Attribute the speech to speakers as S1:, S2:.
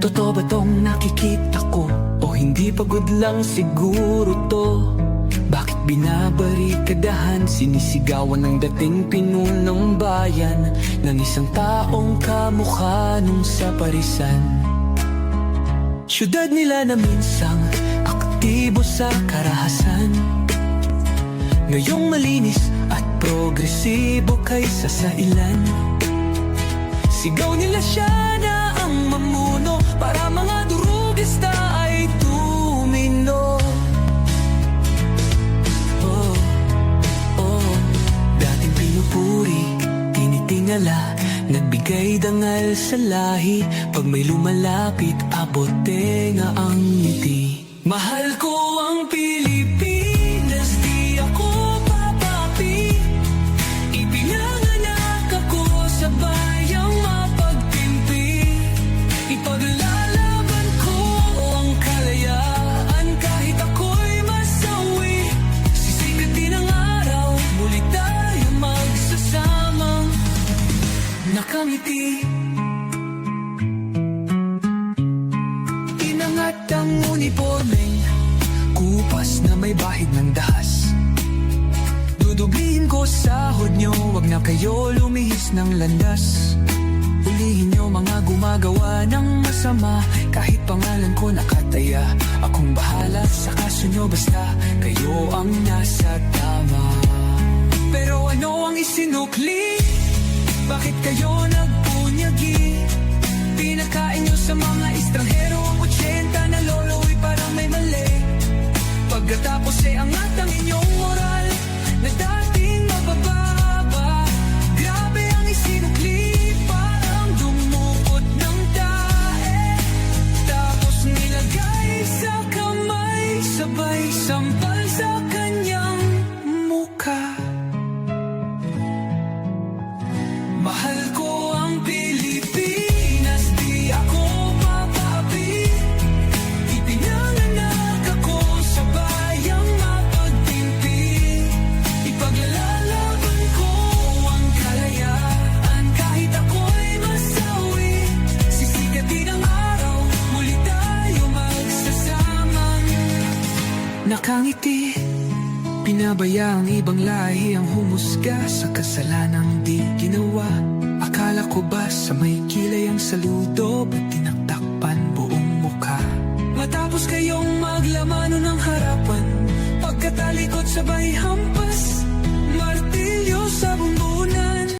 S1: Totoo ba tong nakikita ko? O hindi pagod lang siguro to? Bakit binabarikadahan, sinisigawan ng dating pinunong bayan ng isang taong kamukha nung sa parisan? Syudad nila na minsang aktibo sa karahasan, ngayong malinis at progresibo kaysa sa ilan. Sigaw nila siya na ang mamuno para mga durugista ay tumino. Oh, oh, dating pinupuri, tinitingala, nagbigay dangal sa lahi. Pag may lumalapit, abot tenga ang ngiti. Mahal ko ang Pilipinas, di ako papapi. Ipinanganak ako sa bayang mapagtimpi. Ipaglalaban ko ang kalayaan kahit ako'y masawi. Sisikatin ang araw, muli tayo magsasamang nakangiti. Inangat ang uniformeng kupas na may bahid ng dahas. Dudublihin ko sahod nyo, wag na kayo lumihis ng landas. Hulihin nyo mga gumagawa ng masama, kahit pangalan ko nakataya. Akong bahala sa kaso nyo basta kayo ang nasa tama. Pero ano ang isinukli? Bakit kayo nagpunyagi? Pinakain nyo sa mga estranghero ang 80 na lolo'y parang may mali. Pagkatapos ay angat ang inyong moral na dating mabababa. Grabe ang isinukli, parang dumukot ng tae. Tapos nilagay sa kamay, sabay sampal sa kanyang mukha. Mahal ko ang Pilipinas, di ako papapi. Ipinanganak ako sa bayang mapagtimpi. Ipaglalaban ko ang kalayaan kahit ako'y masawi. Sisikatin ang araw, muli tayo magsasamang nakangiti. Pinabaya ang ibang lahi ang humusga sa kasalanang di ginawa. Akala ko ba sa may kilay ang saludo, ba't tinaktakpan buong mukha? Matapos kayong maglamano ng harapan, pagkatalikod sabay